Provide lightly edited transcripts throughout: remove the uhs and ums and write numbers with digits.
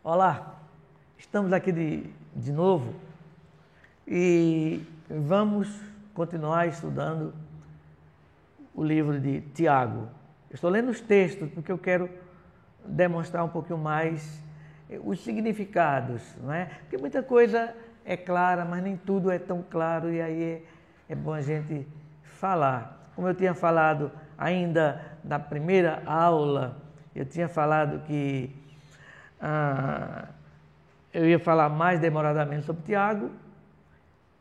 Olá, estamos aqui de novo e vamos continuar estudando o livro de Tiago. Estou lendo os textos porque eu quero demonstrar um pouquinho mais os significados, não é? Porque muita coisa é clara, mas nem tudo é tão claro e aí é bom a gente falar. Como eu tinha falado ainda na primeira aula, eu tinha falado que eu ia falar mais demoradamente sobre Tiago,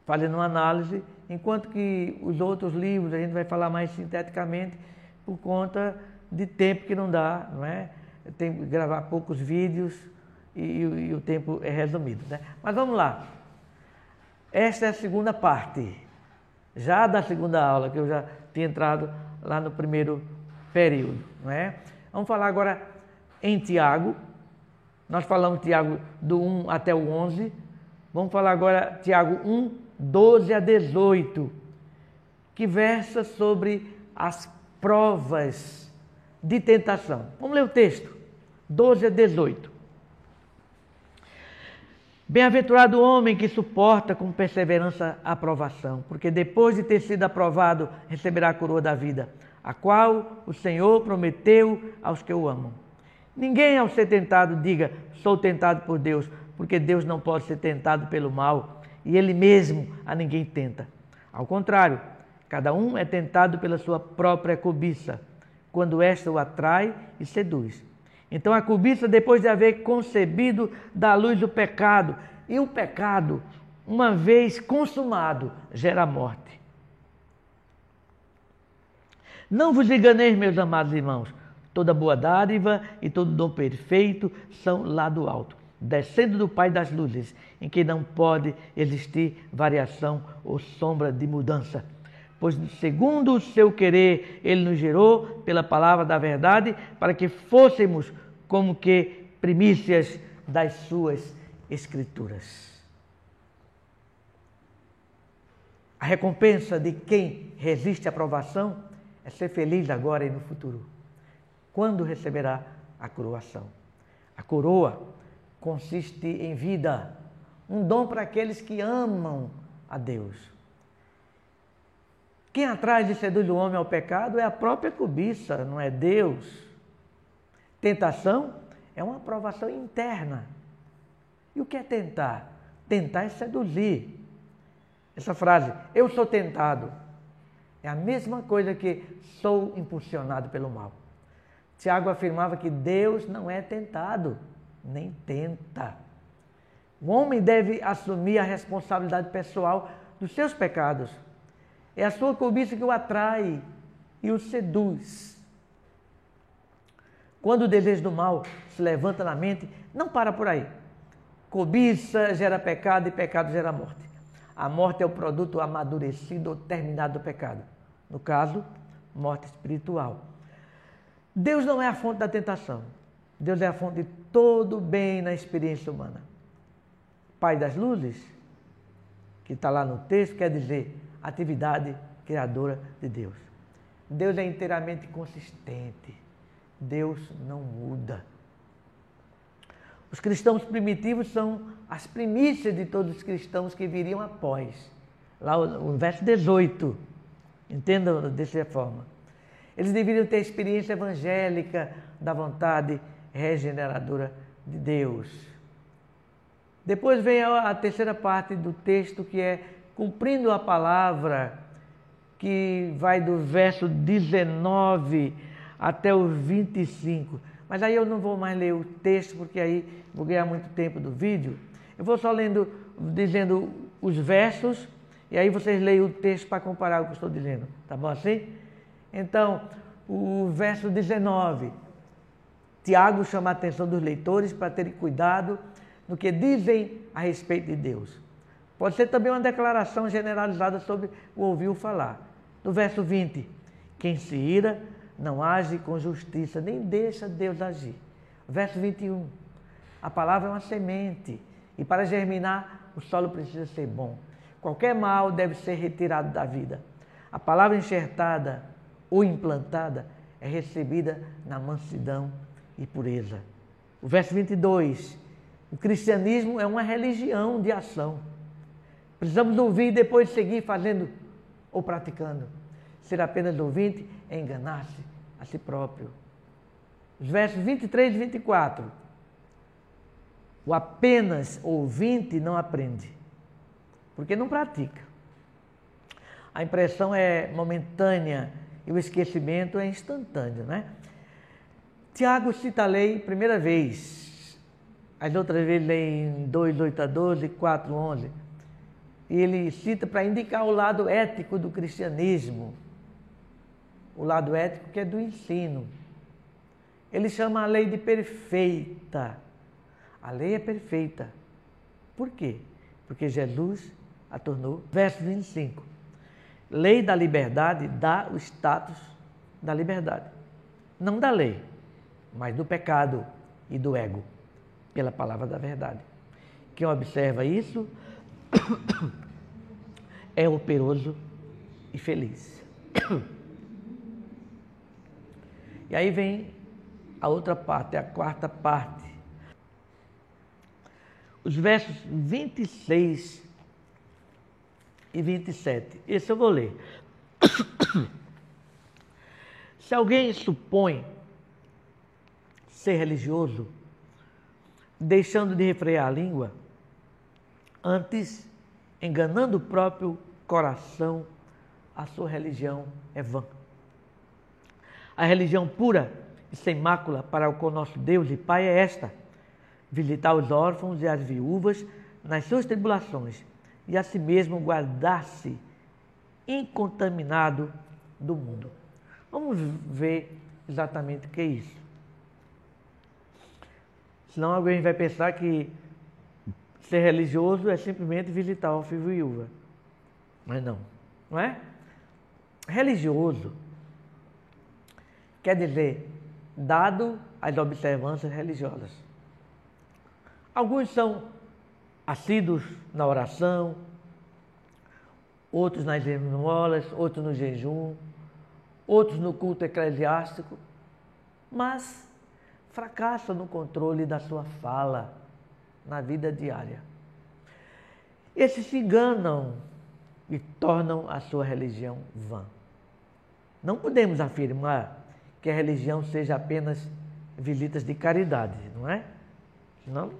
fazendo uma análise, enquanto que os outros livros a gente vai falar mais sinteticamente por conta de tempo que não dá, não é? Tem que gravar poucos vídeos e o tempo é resumido, né? Mas vamos lá. Esta é a segunda parte, já da segunda aula, que eu já tinha entrado lá no primeiro período, não é? Vamos falar agora em Tiago. Nós falamos Tiago do 1 até o 11. Vamos falar agora Tiago 1, 12 a 18, que versa sobre as provas de tentação. Vamos ler o texto, 12 a 18. Bem-aventurado o homem que suporta com perseverança a provação, porque depois de ter sido aprovado, receberá a coroa da vida, a qual o Senhor prometeu aos que o amam. Ninguém, ao ser tentado, diga, sou tentado por Deus, porque Deus não pode ser tentado pelo mal, e Ele mesmo a ninguém tenta. Ao contrário, cada um é tentado pela sua própria cobiça, quando esta o atrai e seduz. Então a cobiça, depois de haver concebido, dá à luz o pecado, e o pecado, uma vez consumado, gera a morte. Não vos enganeis, meus amados irmãos, toda boa dádiva e todo dom perfeito são lá do alto, descendo do Pai das luzes, em que não pode existir variação ou sombra de mudança. Pois, segundo o seu querer, Ele nos gerou pela palavra da verdade, para que fôssemos como que primícias das suas Escrituras. A recompensa de quem resiste à provação é ser feliz agora e no futuro. Quando receberá a coroação? A coroa consiste em vida, um dom para aqueles que amam a Deus. Quem atrás e seduz o homem ao pecado é a própria cobiça, não é Deus. Tentação é uma provação interna. E o que é tentar? Tentar é seduzir. Essa frase, eu sou tentado, é a mesma coisa que sou impulsionado pelo mal. Tiago afirmava que Deus não é tentado, nem tenta. O homem deve assumir a responsabilidade pessoal dos seus pecados. É a sua cobiça que o atrai e o seduz. Quando o desejo do mal se levanta na mente, não para por aí. Cobiça gera pecado e pecado gera morte. A morte é o produto amadurecido ou terminado do pecado. No caso, morte espiritual. Deus não é a fonte da tentação. Deus é a fonte de todo o bem na experiência humana. Pai das luzes, que está lá no texto, quer dizer atividade criadora de Deus. Deus é inteiramente consistente. Deus não muda. Os cristãos primitivos são as primícias de todos os cristãos que viriam após. Lá o verso 18. Entendam dessa forma. Eles deveriam ter a experiência evangélica da vontade regeneradora de Deus. Depois vem a terceira parte do texto, que é cumprindo a palavra, que vai do verso 19 até o 25. Mas aí eu não vou mais ler o texto, porque aí vou ganhar muito tempo do vídeo. Eu vou só dizendo os versos, e aí vocês leem o texto para comparar o que eu estou dizendo. Tá bom assim? Então, o verso 19, Tiago chama a atenção dos leitores para terem cuidado no que dizem a respeito de Deus. Pode ser também uma declaração generalizada sobre o ouviu falar. No verso 20, quem se ira não age com justiça, nem deixa Deus agir. Verso 21, a palavra é uma semente, e para germinar o solo precisa ser bom. Qualquer mal deve ser retirado da vida. A palavra enxertada ou implantada é recebida na mansidão e pureza. O verso 22, O cristianismo é uma religião de ação. Precisamos ouvir e depois seguir fazendo ou praticando. Ser apenas ouvinte é enganar-se a si próprio. Os versos 23 e 24. O apenas ouvinte não aprende, porque não pratica. A impressão é momentânea e o esquecimento é instantâneo, né? Tiago cita a lei primeira vez, as outras vezes lê em 2:8-12, 4:11. E ele cita para indicar o lado ético do cristianismo, o lado ético que é do ensino. Ele chama a lei de perfeita. A lei é perfeita. Por quê? Porque Jesus a tornou. Verso 25. Lei da liberdade dá o status da liberdade. Não da lei, mas do pecado e do ego, pela palavra da verdade. Quem observa isso é operoso e feliz. E aí vem a outra parte, a quarta parte. Os versos 26 e 27. Esse eu vou ler. Se alguém supõe ser religioso, deixando de refrear a língua, antes enganando o próprio coração, a sua religião é vã. A religião pura e sem mácula para o nosso Deus e Pai é esta: visitar os órfãos e as viúvas nas suas tribulações e a si mesmo guardar-se incontaminado do mundo. Vamos ver exatamente o que é isso. Senão alguém vai pensar que ser religioso é simplesmente visitar órfão e viúva. Mas não, não é? Religioso quer dizer dado às observâncias religiosas. Alguns são assíduos na oração, outros nas esmolas, outros no jejum, outros no culto eclesiástico, mas fracassam no controle da sua fala na vida diária. Esses se enganam e tornam a sua religião vã. Não podemos afirmar que a religião seja apenas visitas de caridade, não é? Não.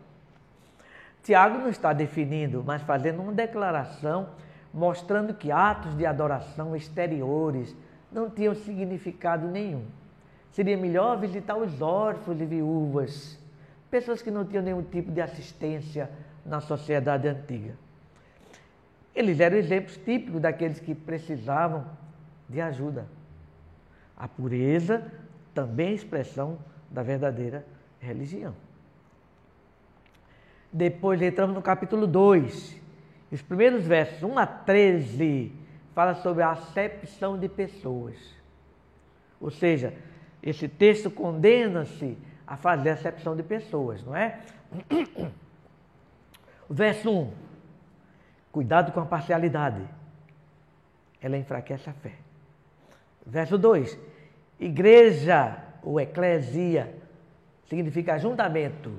Tiago não está definindo, mas fazendo uma declaração mostrando que atos de adoração exteriores não tinham significado nenhum. Seria melhor visitar os órfãos e viúvas, pessoas que não tinham nenhum tipo de assistência na sociedade antiga. Eles eram exemplos típicos daqueles que precisavam de ajuda. A pureza também é expressão da verdadeira religião. Depois entramos no capítulo 2. Os primeiros versos 1-13 fala sobre a acepção de pessoas. Ou seja, esse texto condena-se a fazer acepção de pessoas, não é? O verso 1. Cuidado com a parcialidade. Ela enfraquece a fé. Verso 2. Igreja ou eclesia significa ajuntamento.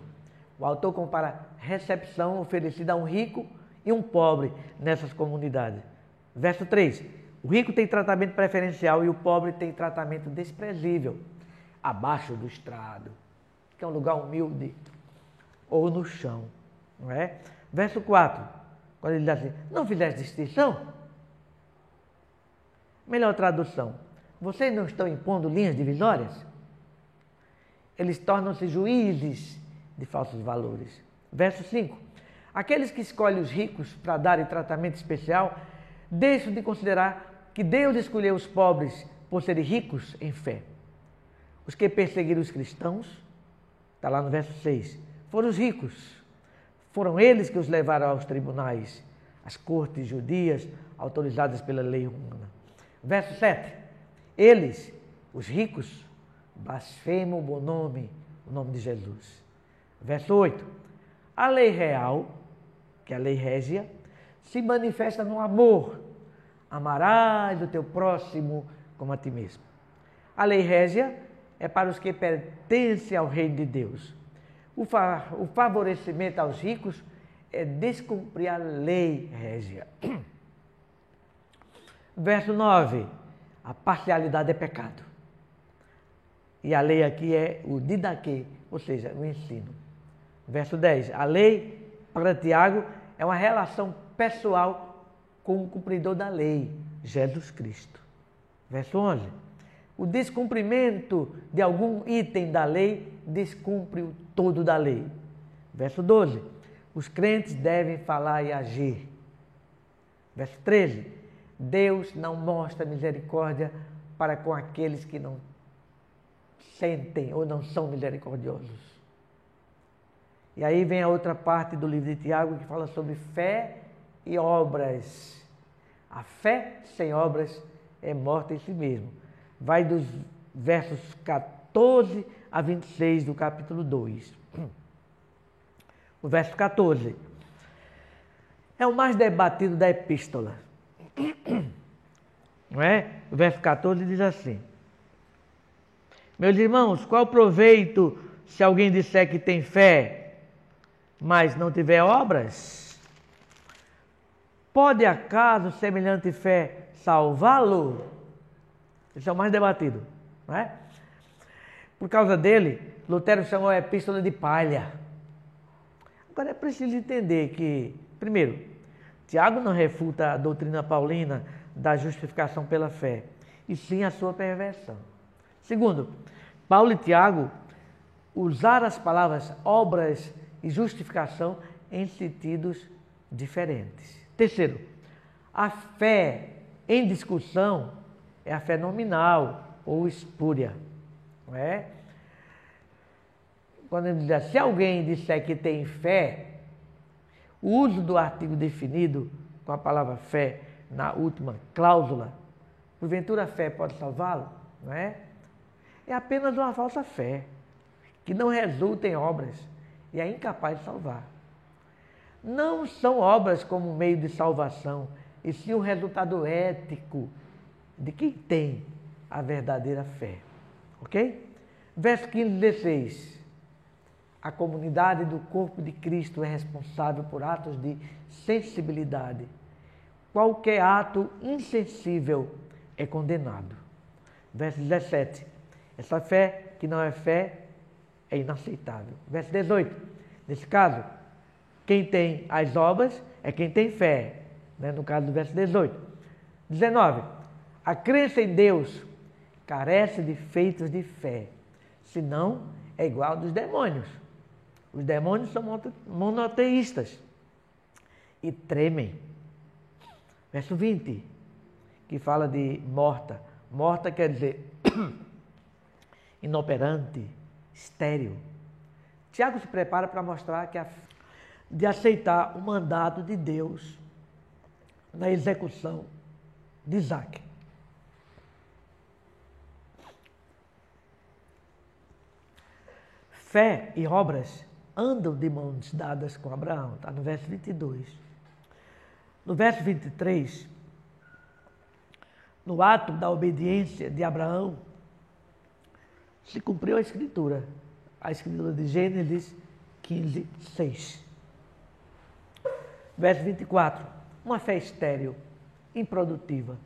O autor compara recepção oferecida a um rico e um pobre nessas comunidades. Verso 3. O rico tem tratamento preferencial e o pobre tem tratamento desprezível, abaixo do estrado, que é um lugar humilde, ou no chão, não é? Verso 4. Quando ele diz assim: não fizeste distinção? Melhor tradução: vocês não estão impondo linhas divisórias? Eles tornam-se juízes de falsos valores. Verso 5. Aqueles que escolhem os ricos para darem tratamento especial deixam de considerar que Deus escolheu os pobres por serem ricos em fé. Os que perseguiram os cristãos, está lá no verso 6, foram os ricos. Foram eles que os levaram aos tribunais, às cortes judias autorizadas pela lei romana. Verso 7. Eles, os ricos, blasfemam o bom nome, o nome de Jesus. Verso 8. A lei real, que é a lei régia, se manifesta no amor. Amarás o teu próximo como a ti mesmo. A lei régia é para os que pertencem ao reino de Deus. O favorecimento aos ricos é descumprir a lei régia. Verso 9. A parcialidade é pecado. E a lei aqui é o didaquê, ou seja, o ensino. Verso 10. A lei, para Tiago, é uma relação pessoal com o cumpridor da lei, Jesus Cristo. Verso 11. O descumprimento de algum item da lei descumpre o todo da lei. Verso 12. Os crentes devem falar e agir. Verso 13. Deus não mostra misericórdia para com aqueles que não sentem ou não são misericordiosos. E aí vem a outra parte do livro de Tiago que fala sobre fé e obras. A fé sem obras é morta em si mesmo. Vai dos versos 14 a 26 do capítulo 2. O verso 14 é o mais debatido da epístola. Não é? O verso 14 diz assim: meus irmãos, qual proveito se alguém disser que tem fé, mas não tiver obras? Pode acaso semelhante fé salvá-lo? Esse é o mais debatido, não é? Por causa dele, Lutero chamou a epístola de palha. Agora é preciso entender que, primeiro, Tiago não refuta a doutrina paulina da justificação pela fé, e sim a sua perversão. Segundo, Paulo e Tiago usaram as palavras obras e justificação em sentidos diferentes. Terceiro, a fé em discussão é a fé nominal ou espúria, não é? Quando ele diz, se alguém disser que tem fé, o uso do artigo definido com a palavra fé na última cláusula, porventura a fé pode salvá-lo, não é? É apenas uma falsa fé, que não resulta em obras e é incapaz de salvar. Não são obras como meio de salvação, e sim o resultado ético de quem tem a verdadeira fé. Ok? Verso 15 e 16. A comunidade do corpo de Cristo é responsável por atos de sensibilidade. Qualquer ato insensível é condenado. Verso 17. Essa fé que não é fé é inaceitável. Verso 18. Nesse caso, quem tem as obras é quem tem fé. Né? No caso do verso 18. 19. A crença em Deus carece de feitos de fé. Senão, é igual dos demônios. Os demônios são monoteístas e tremem. Verso 20, que fala de morta. Morta quer dizer inoperante, estéril. Tiago se prepara para mostrar que de aceitar o mandato de Deus na execução de Isaac. Fé e obras andam de mãos dadas com Abraão, está no verso 22. No verso 23, no ato da obediência de Abraão, se cumpriu a escritura de Gênesis 15, 6. Verso 24, uma fé estéril, improdutiva,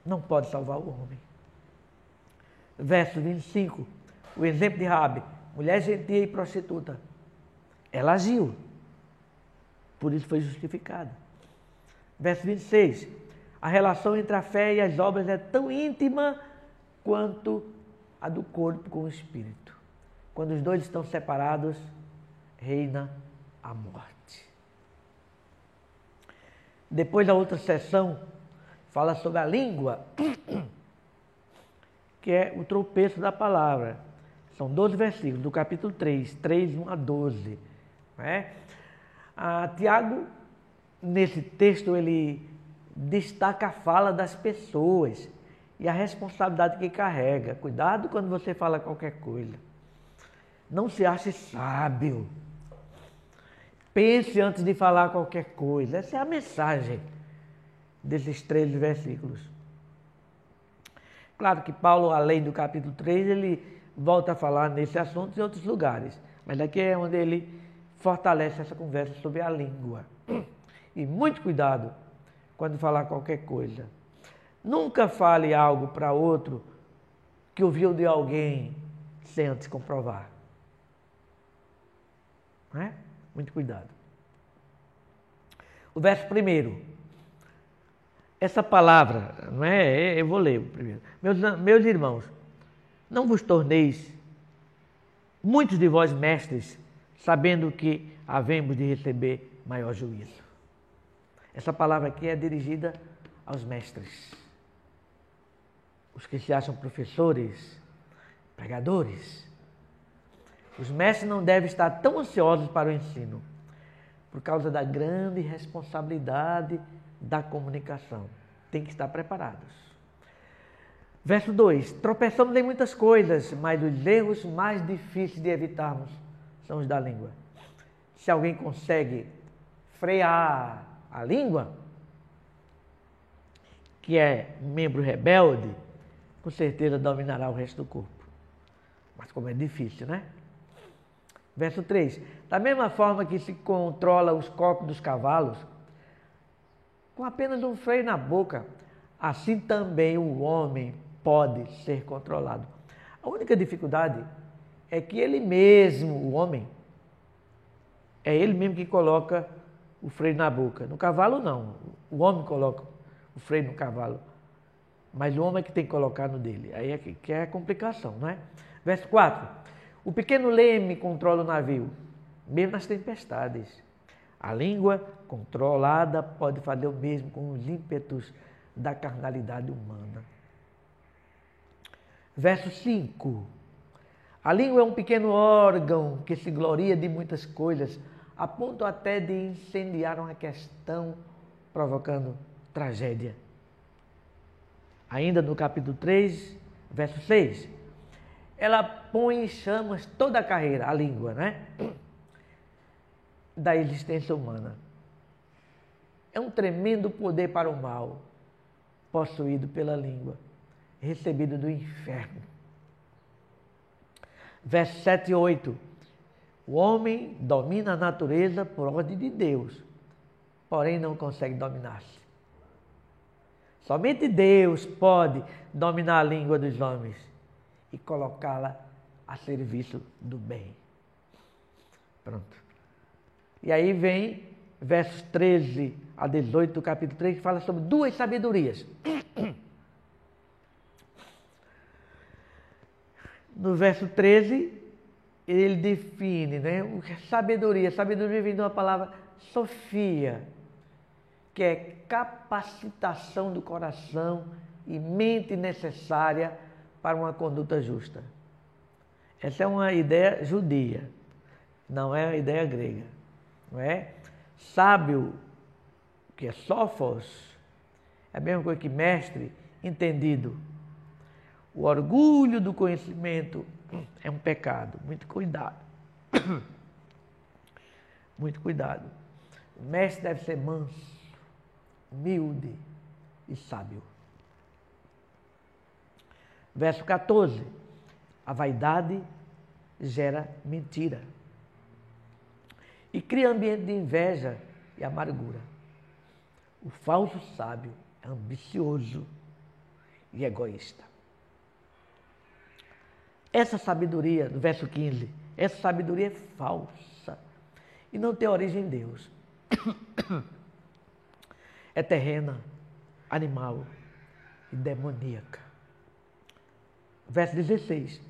não pode salvar o homem. Verso 25, o exemplo de Raabe, mulher gentia e prostituta. Ela agiu, por isso foi justificada. Verso 26, a relação entre a fé e as obras é tão íntima quanto a do corpo com o espírito. Quando os dois estão separados, reina a morte. Depois a outra sessão fala sobre a língua, que é o tropeço da palavra. São 12 versículos do capítulo 3, 1 a 12. Né? Tiago, nesse texto, ele destaca a fala das pessoas e a responsabilidade que carrega. Cuidado quando você fala qualquer coisa. Não se ache sábio. Pense antes de falar qualquer coisa. Essa é a mensagem desses 13 versículos. Claro que Paulo, além do capítulo 3, ele volta a falar nesse assunto em outros lugares. Mas aqui é onde ele fortalece essa conversa sobre a língua. E muito cuidado quando falar qualquer coisa. Nunca fale algo para outro que ouviu de alguém sem antes comprovar. Não é? Muito cuidado. O verso 1. Essa palavra, não é? Eu vou ler o primeiro. Meus irmãos, não vos torneis muitos de vós mestres, sabendo que havemos de receber maior juízo. Essa palavra aqui é dirigida aos mestres. Os que se acham professores, pregadores. Os mestres não devem estar tão ansiosos para o ensino, por causa da grande responsabilidade da comunicação. Tem que estar preparados. Verso 2. Tropeçamos em muitas coisas, mas os erros mais difíceis de evitarmos são os da língua. Se alguém consegue frear a língua, que é um membro rebelde, com certeza dominará o resto do corpo. Mas como é difícil, né? Verso 3. Da mesma forma que se controla os corpos dos cavalos, com apenas um freio na boca, assim também o homem pode ser controlado. A única dificuldade é que ele mesmo, o homem, é ele mesmo que coloca o freio na boca. No cavalo não, o homem coloca o freio no cavalo, mas o homem é que tem que colocar no dele. Aí é que é a complicação, não é? Verso 4. O pequeno leme controla o navio, mesmo nas tempestades. A língua controlada pode fazer o mesmo com os ímpetos da carnalidade humana. Verso 5. A língua é um pequeno órgão que se gloria de muitas coisas, a ponto até de incendiar uma questão, provocando tragédia. Ainda no capítulo 3, verso 6. Ela põe em chamas toda a carreira, a língua, né? Da existência humana. É um tremendo poder para o mal, possuído pela língua, recebido do inferno. Versos 7 e 8. O homem domina a natureza por ordem de Deus, porém não consegue dominar-se. Somente Deus pode dominar a língua dos homens e colocá-la a serviço do bem. Pronto. E aí vem versos 13 a 18 do capítulo 3, que fala sobre duas sabedorias. No verso 13, ele define, né, o que é sabedoria. Sabedoria vem de uma palavra sofia, que é capacitação do coração e mente necessária para uma conduta justa. Essa é uma ideia judia, não é uma ideia grega. Não é? Sábio, que é sófos, é a mesma coisa que mestre, entendido. O orgulho do conhecimento é um pecado. Muito cuidado. Muito cuidado. O mestre deve ser manso, humilde e sábio. Verso 14. A vaidade gera mentira e cria ambiente de inveja e amargura. O falso sábio é ambicioso e egoísta. Essa sabedoria, no verso 15, essa sabedoria é falsa e não tem origem em Deus. É terrena, animal e demoníaca. Verso 16.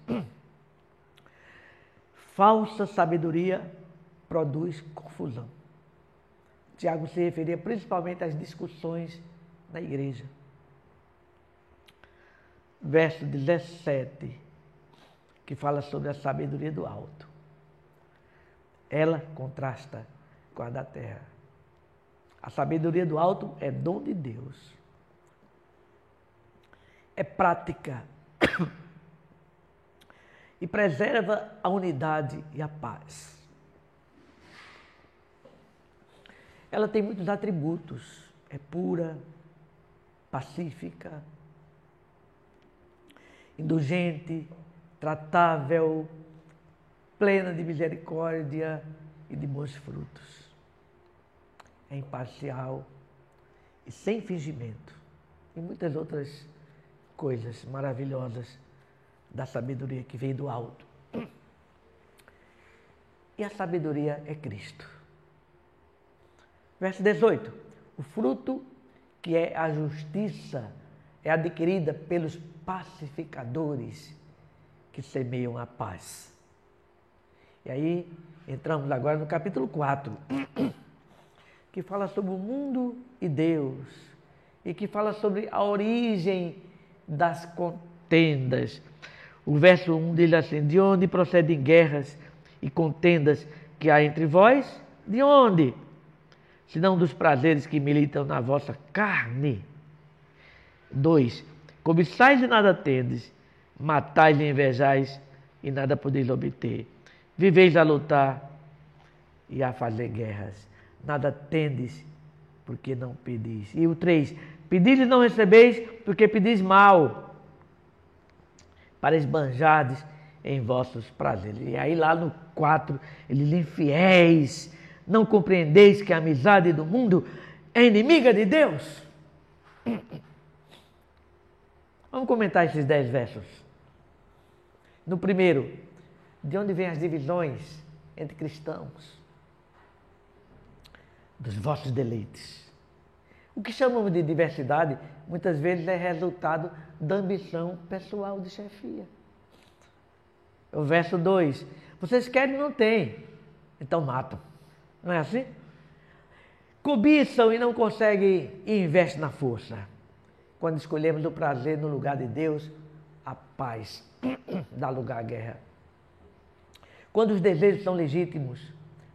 Falsa sabedoria produz confusão. Tiago se referia principalmente às discussões na igreja. Verso 17, que fala sobre a sabedoria do alto. Ela contrasta com a da terra. A sabedoria do alto é dom de Deus. É prática. E preserva a unidade e a paz. Ela tem muitos atributos. É pura, pacífica, indulgente, tratável, plena de misericórdia e de bons frutos. É imparcial e sem fingimento. E muitas outras coisas maravilhosas da sabedoria que veio do alto. E a sabedoria é Cristo. Verso 18. O fruto, que é a justiça, é adquirida pelos pacificadores que semeiam a paz. E aí, entramos agora no capítulo 4, que fala sobre o mundo e Deus, e que fala sobre a origem das contendas. O verso 1 diz assim: de onde procedem guerras e contendas que há entre vós? De onde? Senão dos prazeres que militam na vossa carne. 2. Cobiçais e nada tendes, matais e invejais e nada podeis obter. Viveis a lutar e a fazer guerras. Nada tendes, porque não pedis. E o 3. Pedis e não recebeis, porque pedis mal, para esbanjardes em vossos prazeres. E aí lá no 4, ele diz: infiéis, não compreendeis que a amizade do mundo é inimiga de Deus? Vamos comentar esses 10 versos. No primeiro, de onde vêm as divisões entre cristãos? Dos vossos deleites. O que chamamos de diversidade, muitas vezes é resultado da ambição pessoal de chefia. O verso 2, vocês querem e não têm, então matam. Não é assim? Cobiçam e não conseguem e investem na força. Quando escolhemos o prazer no lugar de Deus, a paz dá lugar à guerra. Quando os desejos são legítimos,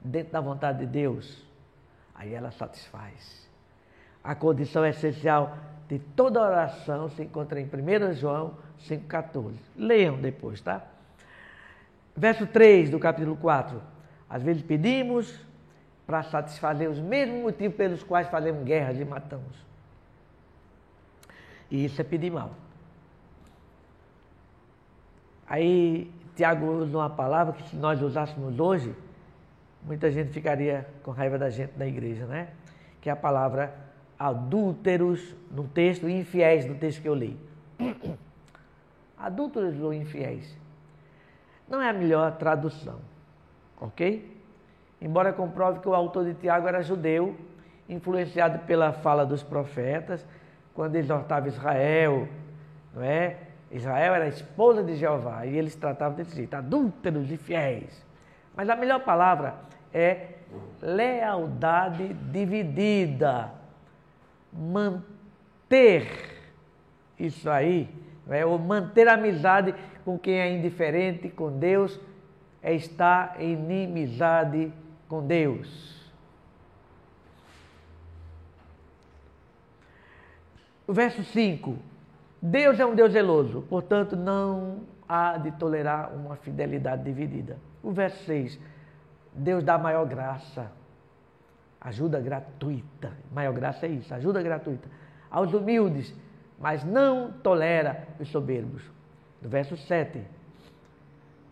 dentro da vontade de Deus, aí ela satisfaz. A condição essencial de toda oração se encontra em 1 João 5,14. Leiam depois, tá? Verso 3 do capítulo 4. Às vezes pedimos para satisfazer os mesmos motivos pelos quais fazemos guerras e matamos. E isso é pedir mal. Aí Tiago usa uma palavra que, se nós usássemos hoje, muita gente ficaria com raiva da gente na igreja, né? Que é a palavra adúlteros no texto e infiéis no texto que eu li. Adúlteros ou infiéis. Não é a melhor tradução, ok? Embora comprove que o autor de Tiago era judeu, influenciado pela fala dos profetas, quando exortava Israel, não é? Israel era a esposa de Jeová e eles tratavam desse jeito, adúlteros e fiéis. Mas a melhor palavra é lealdade dividida. Manter isso aí, não é? Ou manter amizade com quem é indiferente com Deus, é estar em inimizade com Deus. O verso 5. Deus é um Deus zeloso, portanto não há de tolerar uma fidelidade dividida. O verso 6. Deus dá maior graça, ajuda gratuita. Maior graça é isso, ajuda gratuita aos humildes, mas não tolera os soberbos. No verso 7.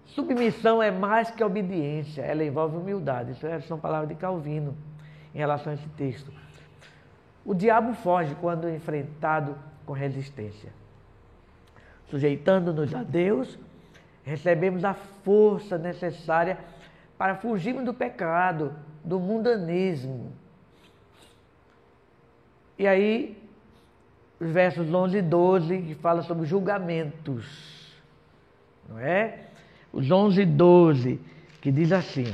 Submissão é mais que obediência, ela envolve humildade. Isso são palavras de Calvino em relação a esse texto. O diabo foge quando enfrentado com resistência. Sujeitando-nos a Deus, recebemos a força necessária para fugirmos do pecado, do mundanismo. E aí, os versos 11 e 12, que falam sobre julgamentos, não é? Os 11 e 12, que diz assim: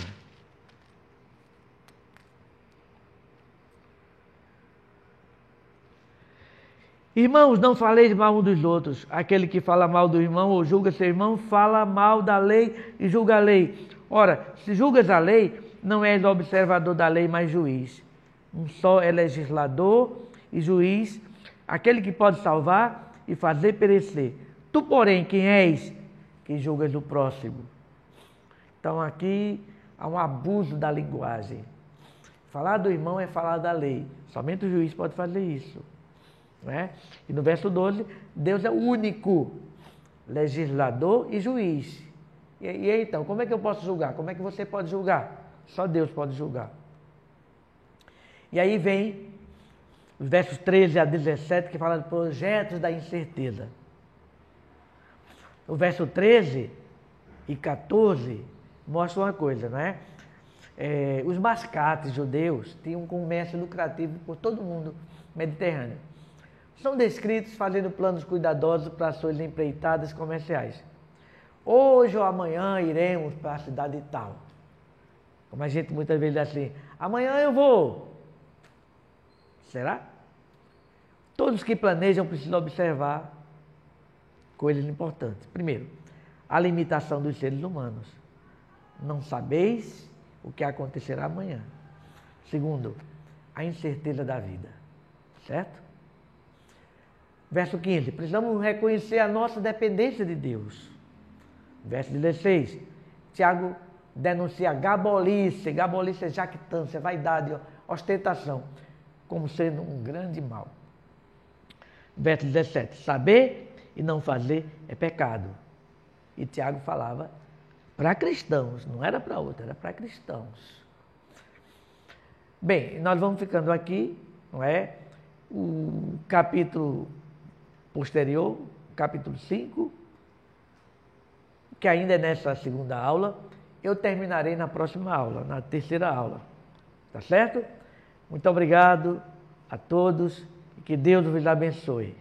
irmãos, não faleis mal um dos outros. Aquele que fala mal do irmão ou julga seu irmão, fala mal da lei e julga a lei. Ora, se julgas a lei, não és observador da lei, mas juiz. Um só é legislador e juiz, aquele que pode salvar e fazer perecer. Tu, porém, quem és que julgas o próximo? Então aqui há um abuso da linguagem. Falar do irmão é falar da lei. Somente o juiz pode fazer isso. Né? E no verso 12, Deus é o único legislador e juiz. E aí, então, como é que eu posso julgar? Como é que você pode julgar? Só Deus pode julgar. E aí vem os versos 13 a 17, que fala de projetos da incerteza. O verso 13 e 14 mostra uma coisa, não é? Os mascates judeus tinham um comércio lucrativo por todo o mundo mediterrâneo. São descritos fazendo planos cuidadosos para suas empreitadas comerciais. Hoje ou amanhã iremos para a cidade tal. Como a gente muitas vezes diz assim, amanhã eu vou. Será? Todos que planejam precisam observar coisas importantes. Primeiro, a limitação dos seres humanos. Não sabeis o que acontecerá amanhã. Segundo, a incerteza da vida. Certo? Verso 15, precisamos reconhecer a nossa dependência de Deus. Verso 16, Tiago denuncia gabolice. Gabolice é jactância, vaidade, ostentação, como sendo um grande mal. Verso 17, saber e não fazer é pecado. E Tiago falava para cristãos, não era para outros, era para cristãos. Bem, nós vamos ficando aqui, não é? O capítulo posterior, capítulo 5, que ainda é nessa segunda aula, eu terminarei na próxima aula, na terceira aula. Tá certo? Muito obrigado a todos e que Deus vos abençoe.